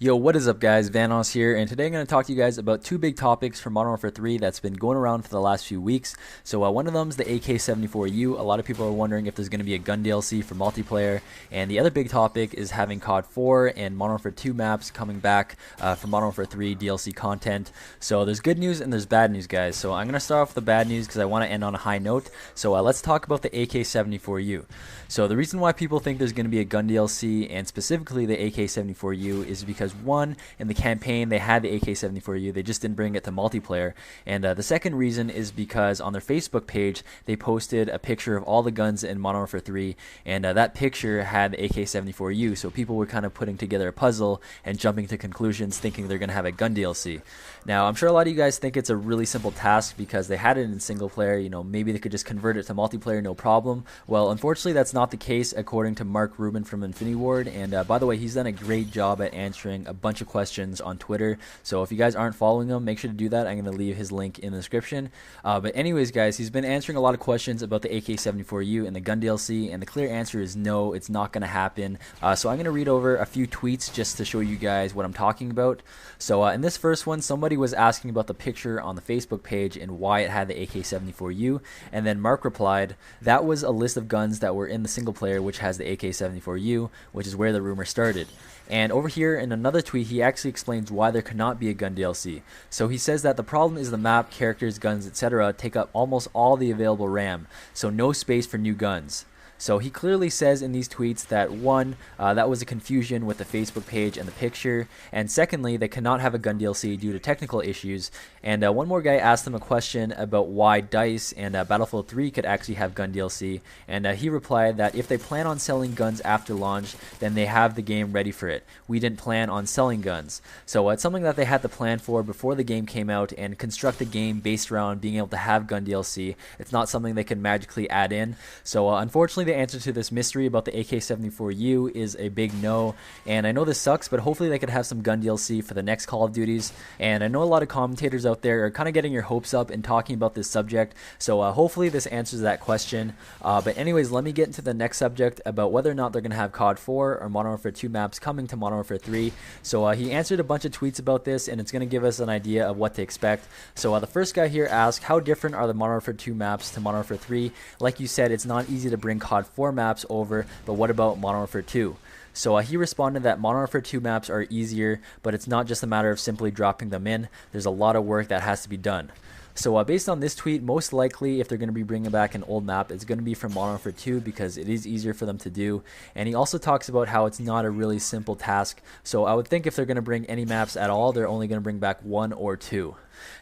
Yo, what is up guys, Vanos here, and today I'm going to talk to you guys about two big topics for Modern Warfare 3 that's been going around for the last few weeks. So one of them is the AK-74U. A lot of people are wondering if there's going to be a gun DLC for multiplayer, and the other big topic is having COD4 and Modern Warfare 2 maps coming back for Modern Warfare 3 DLC content. So there's good news and there's bad news, guys. So I'm going to start off with the bad news because I want to end on a high note. So let's talk about the AK-74U. So the reason why people think there's going to be a gun DLC, and specifically the AK-74U, is because one, in the campaign they had the AK-74U, they just didn't bring it to multiplayer, and the second reason is because on their Facebook page they posted a picture of all the guns in Modern Warfare 3, and that picture had the AK-74U, so people were kind of putting together a puzzle and jumping to conclusions thinking they're going to have a gun DLC. Now I'm sure a lot of you guys think it's a really simple task because they had it in single player, maybe they could just convert it to multiplayer no problem. Well, unfortunately that's not the case according to Mark Rubin from Infinity Ward, and by the way, he's done a great job at answering a bunch of questions on Twitter, so if you guys aren't following him, make sure to do that. I'm going to leave his link in the description. But anyways guys, he's been answering a lot of questions about the AK-74U and the gun DLC, and the clear answer is no, it's not going to happen. So I'm going to read over a few tweets just to show you guys what I'm talking about. So in this first one, somebody was asking about the picture on the Facebook page and why it had the AK-74U, and then Mark replied, that was a list of guns that were in the single player which has the AK-74U, which is where the rumor started. And over here in another tweet, he actually explains why there could not be a gun DLC. So he says that the problem is the map, characters, guns, etc. take up almost all the available RAM, so no space for new guns. So he clearly says in these tweets that one, that was a confusion with the Facebook page and the picture, and secondly, they cannot have a gun DLC due to technical issues. And one more guy asked him a question about why DICE and Battlefield 3 could actually have gun DLC, and he replied that if they plan on selling guns after launch, then they have the game ready for it. We didn't plan on selling guns. So it's something that they had to plan for before the game came out and construct a game based around being able to have gun DLC. It's not something they can magically add in. So unfortunately, the answer to this mystery about the AK-74U is a big no, and I know this sucks, but hopefully they could have some gun DLC for the next Call of Duties. And I know a lot of commentators out there are kind of getting your hopes up and talking about this subject, so hopefully this answers that question. But anyways, let me get into the next subject about whether or not they're going to have COD4 or Modern Warfare 2 maps coming to Modern Warfare 3. So he answered a bunch of tweets about this, and it's going to give us an idea of what to expect. So the first guy here asked, how different are the Modern Warfare 2 maps to Modern Warfare 3? Like you said, it's not easy to bring COD4 maps over, but what about Modern Warfare 2? So he responded that Modern Warfare 2 maps are easier, but it's not just a matter of simply dropping them in. There's a lot of work that has to be done. So based on this tweet, most likely if they're going to be bringing back an old map, it's going to be from Modern Warfare 2 because it is easier for them to do. And he also talks about how it's not a really simple task. So I would think if they're going to bring any maps at all, they're only going to bring back one or two.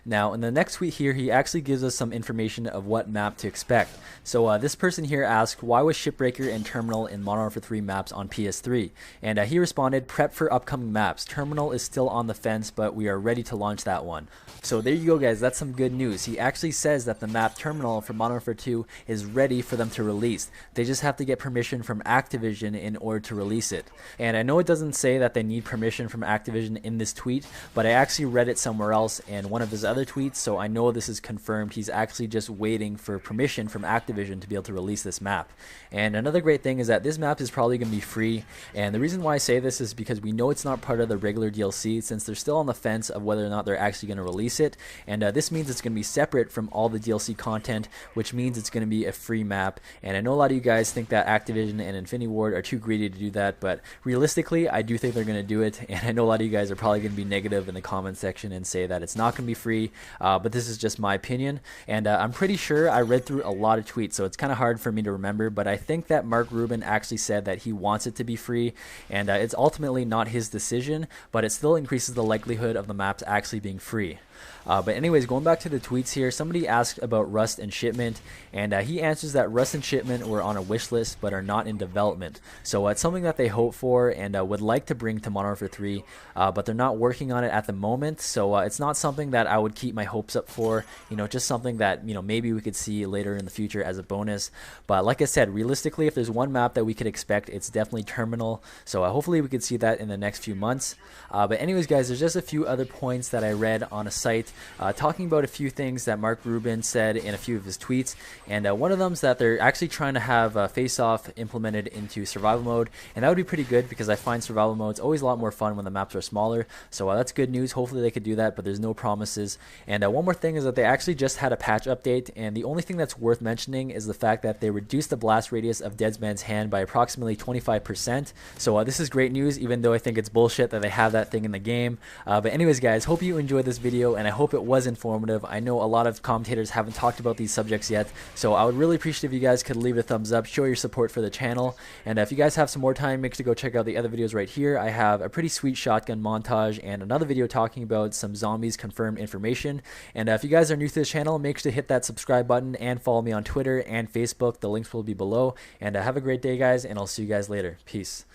Now in the next tweet here, he actually gives us some information of what map to expect. So this person here asked, why was Shipbreaker and Terminal in Modern Warfare 3 maps on PS3? And he responded, prep for upcoming maps. Terminal is still on the fence, but we are ready to launch that one. So there you go guys, that's some good news. He actually says that the map Terminal for Modern Warfare 2 is ready for them to release. They just have to get permission from Activision in order to release it. And I know it doesn't say that they need permission from Activision in this tweet, but I actually read it somewhere else in one of his other tweets, so I know this is confirmed. He's actually just waiting for permission from Activision to be able to release this map. And another great thing is that this map is probably going to be free, and the reason why I say this is because we know it's not part of the regular DLC since they're still on the fence of whether or not they're actually going to release it, and this means it's going to be separate from all the DLC content, which means it's going to be a free map. And I know a lot of you guys think that Activision and Infinity Ward are too greedy to do that, but realistically I do think they're going to do it, and I know a lot of you guys are probably going to be negative in the comment section and say that it's not going to be free, but this is just my opinion, and I'm pretty sure I read through a lot of tweets, so it's kind of hard for me to remember, but I think that Mark Rubin actually said that he wants it to be free, and it's ultimately not his decision, but it still increases the likelihood of the maps actually being free. But anyways, going back to the tweets here, somebody asked about Rust and Shipment, and he answers that Rust and Shipment were on a wish list but are not in development. So it's something that they hope for and would like to bring to Modern Warfare 3, but they're not working on it at the moment, so it's not something that I would keep my hopes up for, just something that, maybe we could see later in the future as a bonus. But like I said, realistically, if there's one map that we could expect, it's definitely Terminal, so hopefully we could see that in the next few months. But anyways guys, there's just a few other points that I read on a site site talking about a few things that Mark Rubin said in a few of his tweets, and one of them is that they're actually trying to have face-off implemented into survival mode, and that would be pretty good because I find survival mode's always a lot more fun when the maps are smaller. So that's good news. Hopefully they could do that, but there's no promises. And one more thing is that they actually just had a patch update, and the only thing that's worth mentioning is the fact that they reduced the blast radius of Deadman's Hand by approximately 25%. So this is great news, even though I think it's bullshit that they have that thing in the game. But anyways guys, hope you enjoyed this video, and I hope it was informative. I know a lot of commentators haven't talked about these subjects yet, so I would really appreciate if you guys could leave a thumbs up, show your support for the channel. And if you guys have some more time, make sure to go check out the other videos right here. I have a pretty sweet shotgun montage and another video talking about some zombies confirmed information. And if you guys are new to this channel, make sure to hit that subscribe button and follow me on Twitter and Facebook. The links will be below. And have a great day guys, and I'll see you guys later. Peace.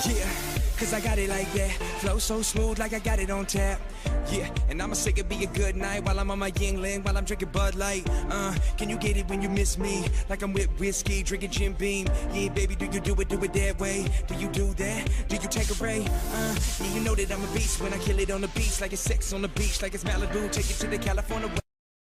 Yeah, cause I got it like that. Flow so smooth like I got it on tap. Yeah, and I'ma say it be a good night while I'm on my Yingling, while I'm drinking Bud Light. Can you get it when you miss me? Like I'm with whiskey, drinking Jim Beam. Yeah, baby, do you do it that way? Do you do that? Do you take a ray? Yeah, you know that I'm a beast when I kill it on the beach. Like it's sex on the beach, like it's Malibu. Take it to the California.